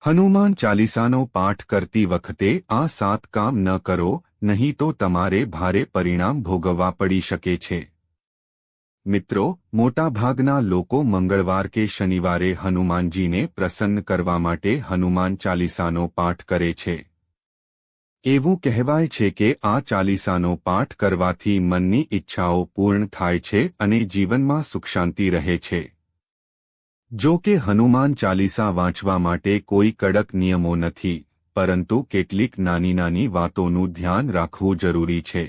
હનુમાન ચાલીસાનો પાઠ કરતી વખતે આ 7 કામ ન કરો, નહીં તો તમારે ભારે પરિણામ ભોગવવા પડી શકે છે. મિત્રો, મોટાભાગના લોકો મંગળવાર કે શનિવારે હનુમાનજીને પ્રસન્ન કરવા માટે હનુમાન ચાલીસાનો પાઠ કરે છે. એવું કહેવાય છે કે આ ચાલીસાનો પાઠ કરવાથી મનની ઈચ્છાઓ પૂર્ણ થાય છે અને જીવનમાં સુખ શાંતિ રહે છે. જો કે હનુમાન ચાલીસા વાંચવા માટે કોઈ કડક નિયમો નથી, પરંતુ કેટલીક નાની નાની વાતોનું ધ્યાન રાખવું જરૂરી છે.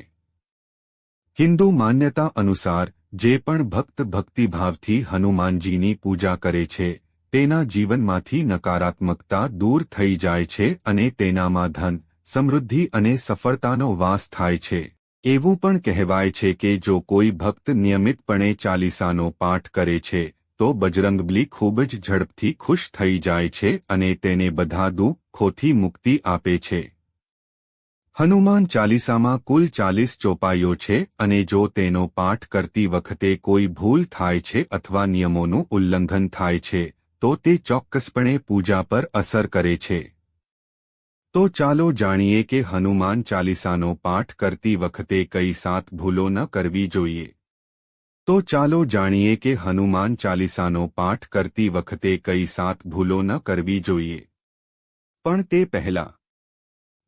હિન્દુ માન્યતા અનુસાર જે પણ ભક્ત ભક્તિભાવથી હનુમાનજીની પૂજા કરે છે, તેના જીવનમાંથી નકારાત્મકતા દૂર થઈ જાય છે અને તેનામાં ધન, સમૃદ્ધિ અને સફળતાનો વાસ થાય છે. એવું પણ કહેવાય છે કે જો કોઈ ભક્ત નિયમિતપણે ચાલીસાનો પાઠ કરે છે, તો બજરંગબલી ખૂબ જ ઝડપથી ખુશ થઈ જાય છે અને તેને બધા દુઃખોથી મુક્તિ આપે છે. હનુમાન ચાલીસામાં કુલ 40 ચોપાઈઓ છે અને જો તેનો પાઠ કરતી વખતે કોઈ ભૂલ થાય છે અથવા નિયમોનું ઉલ્લંઘન થાય છે, તો તે ચોક્કસપણે પૂજા પર અસર કરે છે. તો ચાલો જાણીએ કે હનુમાન ચાલીસાનો પાઠ કરતી વખતે કઈ 7 ભૂલો ન કરવી જોઈએ. તો ચાલો જાણીએ કે હનુમાન ચાલીસાનો પાઠ કરતી વખતે કઈ 7 ભૂલો ન કરવી જોઈએ. પણ તે પહેલા,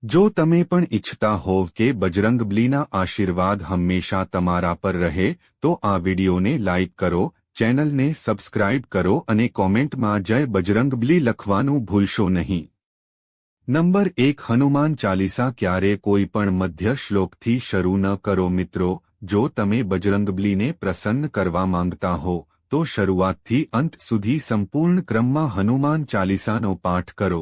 જો તમે પણ ઈચ્છતા હોવ કે બજરંગબલીના આશીર્વાદ હંમેશા તમારા પર રહે, તો આ વિડિયોને લાઇક કરો, ચેનલને સબસ્ક્રાઇબ કરો અને કોમેન્ટમાં જય બજરંગબલી લખવાનું ભૂલશો નહીં. નંબર 1, હનુમાન ચાલીસા ક્યારે કોઈ પણ મધ્ય શ્લોકથી શરૂ ન કરો. મિત્રો, જો તમે બજરંગબલીને પ્રસન્ન કરવા માંગતા હો, તો શરૂઆતથી અંત સુધી સંપૂર્ણ ક્રમમાં હનુમાન ચાલીસાનો પાઠ કરો.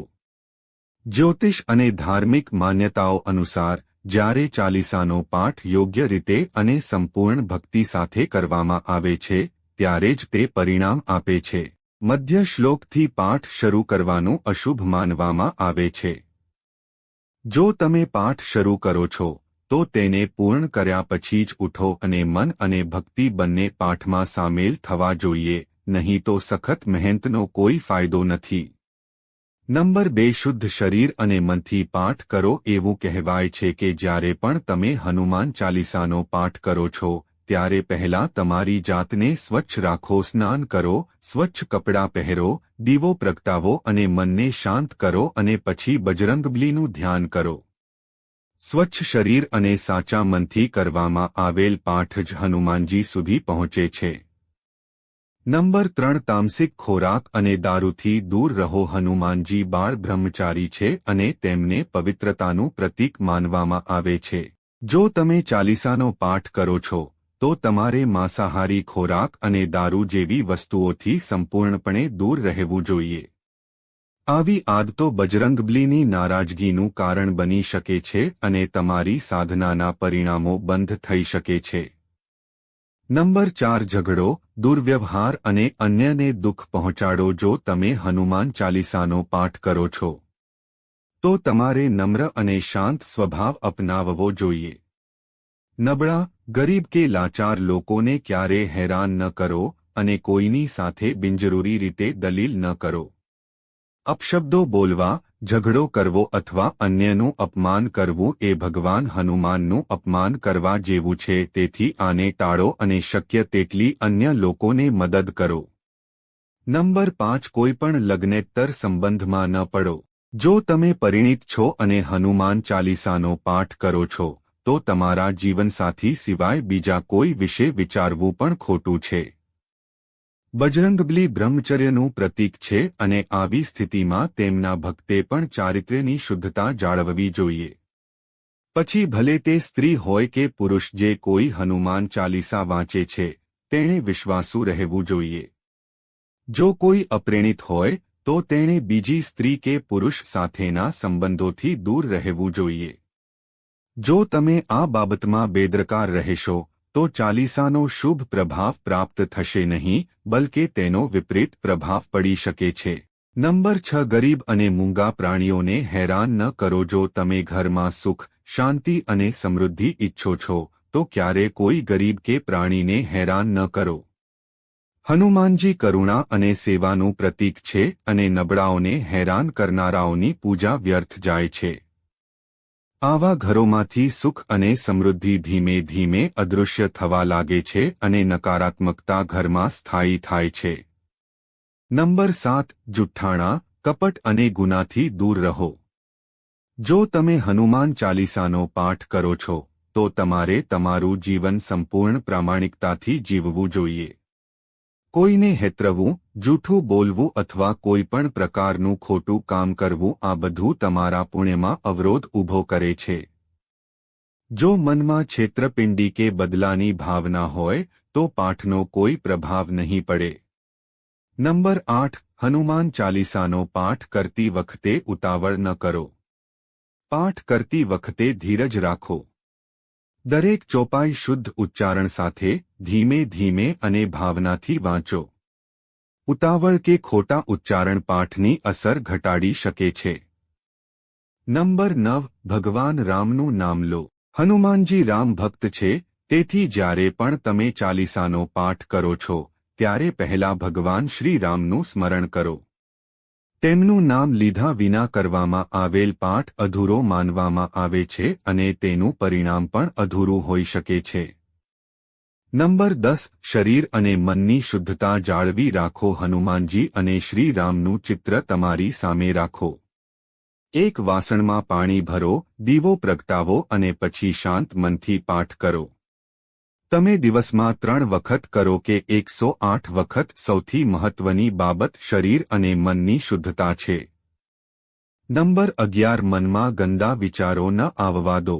જ્યોતિષ અને ધાર્મિક માન્યતાઓ અનુસાર, જ્યારે ચાલીસાનો પાઠ યોગ્ય રીતે અને સંપૂર્ણ ભક્તિ સાથે કરવામાં આવે છે, ત્યારે જ તે પરિણામ આપે છે. મધ્ય શ્લોકથી પાઠ શરૂ કરવાનું અશુભ માનવામાં આવે છે. જો તમે પાઠ શરૂ કરો છો, તો તેને પૂર્ણ કર્યા પછી જ ઉઠો અને મન અને ભક્તિ બંને પાઠમાં સામેલ થવા જોઈએ, નહીં તો સખત મહેનતનો કોઈ ફાયદો નથી. નંબર 2, શુદ્ધ શરીર અને મનથી પાઠ કરો. એવું કહેવાય છે કે જ્યારે પણ તમે હનુમાન ચાલીસાનો પાઠ કરો છો, ત્યારે પહેલાં તમારી જાતને સ્વચ્છ રાખો, સ્નાન કરો, સ્વચ્છ કપડાં પહેરો, દીવો પ્રગટાવો અને મનને શાંત કરો અને પછી બજરંગબલીનું ધ્યાન કરો. સ્વચ્છ શરીર અને સાચા મનથી કરવામાં આવેલ પાઠ જ હનુમાનજી સુધી પહોંચે છે. નંબર 3, તામસિક ખોરાક અને દારૂથી દૂર રહો. હનુમાનજી બાળ બ્રહ્મચારી છે અને તેમને પવિત્રતાનું પ્રતીક માનવામાં આવે છે. જો તમે ચાલીસાનો પાઠ કરો છો, તો તમારે માંસાહારી ખોરાક અને દારૂ જેવી વસ્તુઓથી સંપૂર્ણપણે દૂર રહેવું જોઈએ. આવી આદતો બજરંગબલીની નારાજગીનું કારણ બની શકે છે અને તમારી સાધનાના પરિણામો બંધ થઈ શકે છે. નંબર 4, ઝઘડો, દુર્વ્યવહાર અને અન્યને દુઃખ પહોંચાડો. જો તમે હનુમાન ચાલીસાનો પાઠ કરો છો, તો તમારે નમ્ર અને શાંત સ્વભાવ અપનાવવો જોઈએ. નબળા, ગરીબ કે લાચાર લોકોને ક્યારેય હેરાન ન કરો અને કોઈની સાથે બિનજરૂરી રીતે દલીલ ન કરો. અપશબ્દો બોલવા, ઝઘડો કરવો અથવા અન્યનું અપમાન કરવું એ ભગવાન હનુમાનનું અપમાન કરવા જેવું છે. તેથી આને ટાળો અને શક્ય તેટલી અન્ય લોકોને મદદ કરો. નંબર 5, કોઈપણ લગ્નેતર સંબંધમાં ન પડો. જો તમે પરિણીત છો અને હનુમાન ચાલીસાનો પાઠ કરો છો, તો તમારા જીવનસાથી સિવાય બીજા કોઈ વિશે વિચારવું પણ ખોટું છે. બજરંગબલી બ્રહ્મચર્યનું પ્રતીક છે અને આવી સ્થિતિમાં તેમના ભક્તે પણ ચારિત્ર્યની શુદ્ધતા જાળવવી જોઈએ. પછી ભલે તે સ્ત્રી હોય કે પુરુષ, જે કોઈ હનુમાન ચાલીસા વાંચે છે, તેણે વિશ્વાસુ રહેવું જોઈએ. જો કોઈ અપ્રેણિત હોય, તો તેણે બીજી સ્ત્રી કે પુરુષ સાથેના સંબંધોથી દૂર રહેવું જોઈએ. જો તમે આ બાબતમાં બેદરકાર રહેશો, તો ચાલીસાનો શુભ પ્રભાવ પ્રાપ્ત થશે નહીં, બલકે તેનો વિપરીત પ્રભાવ પડી શકે છે. નંબર 6, ગરીબ અને મૂંગા પ્રાણીઓને હેરાન ન કરો. જો તમે ઘરમાં સુખ, શાંતિ અને સમૃદ્ધિ ઈચ્છો છો, તો ક્યારે કોઈ ગરીબ કે પ્રાણીને હેરાન ન કરો. હનુમાનજી કરુણા અને સેવાનું પ્રતીક છે અને નબળાઓને હેરાન કરનારાઓની પૂજા વ્યર્થ જાય છે. આવા ઘરોમાંથી સુખ અને સમૃદ્ધિ ધીમે ધીમે અદૃશ્ય થવા લાગે છે અને નકારાત્મકતા ઘરમાં સ્થાયી થાય છે. નંબર 7. જુઠ્ઠાણા, કપટ અને ગુનાથી દૂર રહો. જો તમે હનુમાન ચાલીસાનો પાઠ કરો છો તો તમારે તમારું જીવન સંપૂર્ણ પ્રામાણિકતાથી જીવવું જોઈએ. કોઈને હેતરવું, જૂઠું બોલવું અથવા કોઈપણ પ્રકારનું ખોટું કામ કરવું આ બધું તમારા પુણ્યમાં અવરોધ ઊભો કરે છે. જો મનમાં છેતરપિંડી કે બદલાની ભાવના હોય તો પાઠનો કોઈ પ્રભાવ નહીં પડે. નંબર 8. હનુમાન ચાલીસાનો પાઠ કરતી વખતે ઉતાવળ ન કરો. પાઠ કરતી વખતે ધીરજ રાખો. દરેક ચોપાઈ શુદ્ધ ઉચ્ચારણ સાથે ધીમે ધીમે અને ભાવનાથી વાંચો. ઉતાવળ કે ખોટા ઉચ્ચારણ પાઠની અસર ઘટાડી શકે છે. નંબર 9. ભગવાન રામનું નામ લો. હનુમાનજી રામ ભક્ત છે, તેથી જ્યારે પણ તમે ચાલીસાનો પાઠ કરો છો ત્યારે પહેલા ભગવાન શ્રી રામનું સ્મરણ કરો. તેમનું નામ લીધા વિના કરવામાં આવેલ પાઠ અધૂરો માનવામાં આવે છે અને તેનું પરિણામ પણ અધૂરું હોઈ શકે છે. નંબર 10. શરીર અને મનની શુદ્ધતા જાળવી રાખો. હનુમાનજી અને શ્રી રામનું ચિત્ર તમારી સામે રાખો. એક વાસણમાં પાણી ભરો, દીવો પ્રગટાવો અને પછી શાંત મનથી પાઠ કરો. તમે દિવસમાં 3 વખત કરો કે 108 વખત, સૌથી મહત્વની બાબત શરીર અને મનની શુદ્ધતા છે. નંબર 11. મનમાં ગંદા વિચારો ન આવવા દો.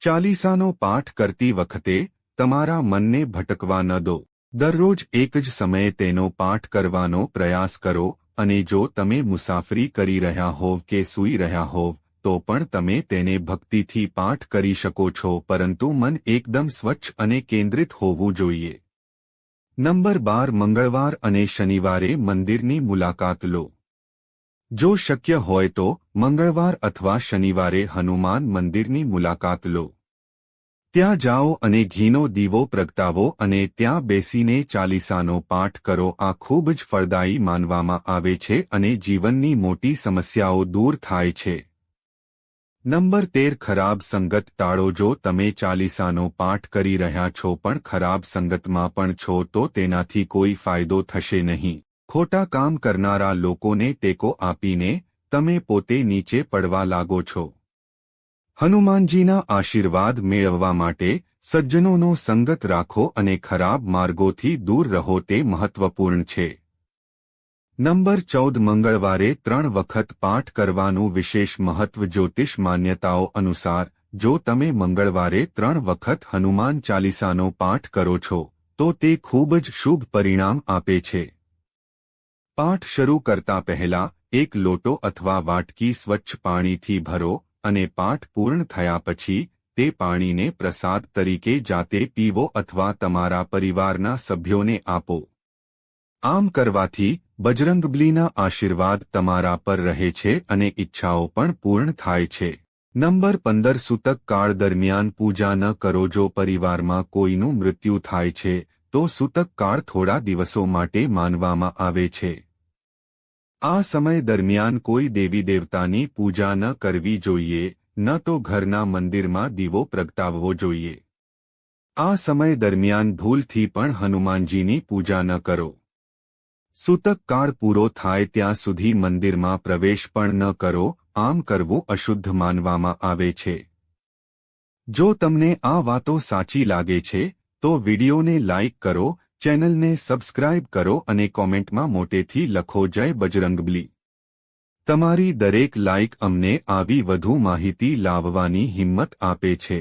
ચાલીસાનો પાઠ કરતી વખતે તમારા મનને ભટકવા ન દો. દરરોજ એક જ સમયે તેનો પાઠ કરવાનો પ્રયાસ કરો અને જો તમે મુસાફરી કરી રહ્યા હોવ કે સૂઈ રહ્યા હોવ તો પણ તમે તેને ભક્તિથી પાઠ કરી શકો છો, પરંતુ મન એકદમ સ્વચ્છ અને કેન્દ્રિત હોવું જોઈએ. નંબર 12. મંગળવાર અને શનિવારે મંદિરની મુલાકાત લો. જો શક્ય હોય તો મંગળવાર અથવા શનિવારે હનુમાન મંદિરની મુલાકાત લો. ત્યાં જાઓ અને ઘીનો દીવો પ્રગટાવો અને ત્યાં બેસીને ચાલીસાનો પાઠ કરો. આ ખૂબ જ ફળદાયી માનવામાં આવે છે અને જીવનની મોટી સમસ્યાઓ દૂર થાય છે. નંબર 13. ખરાબ સંગત ટાળો. જો તમે ચાલીસાનો પાઠ કરી રહ્યા છો પણ ખરાબ સંગતમાં પણ છો તો તેનાથી કોઈ ફાયદો થશે નહીં. ખોટા કામ કરનારા લોકોને ટેકો આપીને તમે પોતે નીચે પડવા લાગો છો. હનુમાનજીના આશીર્વાદ મેળવવા માટે સજ્જનોનો સંગત રાખો અને ખરાબ માર્ગોથી દૂર રહો, તે મહત્વપૂર્ણ છે. નંબર 14. મંગળવારે 3 વખત પાઠ કરવાનું વિશેષ મહત્વ. જ્યોતિષ માન્યતાઓ અનુસાર જો તમે મંગળવારે 3 વખત હનુમાન ચાલીસાનો પાઠ કરો છો તો તે ખૂબ જ શુભ પરિણામ આપે છે. પાઠ શરૂ કરતા પહેલા એક લોટો અથવા વાટકી સ્વચ્છ પાણીથી ભરો અને પાઠ પૂર્ણ થયા પછી તે પાણીને પ્રસાદ તરીકે જાતે પીવો અથવા તમારા પરિવારના સભ્યોને આપો. આમ કરવાથી બજરંગબલીના આશીર્વાદ તમારા પર રહે છે અને ઈચ્છાઓ પણ પૂર્ણ થાય છે. નંબર 15. સૂતક કાળ દરમિયાન પૂજા ન કરો. જો પરિવારમાં કોઈનું મૃત્યુ થાય છે તો સૂતક કાળ થોડા દિવસો માટે માનવામાં આવે છે. આ સમય દરમિયાન કોઈ દેવી દેવતાની પૂજા ન કરવી જોઈએ, ન તો ઘરના મંદિરમાં દીવો પ્રગટાવવો જોઈએ. આ સમય દરમિયાન ભૂલથી પણ હનુમાનજીની પૂજા ન કરો. સૂતક કાળ પૂરો થાય ત્યાં સુધી મંદિરમાં પ્રવેશ પણ ન કરો. આમ કરવું અશુદ્ધ માનવામાં આવે છે. જો તમને આ વાતો સાચી લાગે છે તો વિડિયોને લાઇક કરો, ચેનલને સબસ્ક્રાઇબ કરો અને કોમેન્ટમાં મોટેથી લખો જય બજરંગબલી. તમારી દરેક લાઇક અમને આવી વધુ માહિતી લાવવાની હિંમત આપે છે.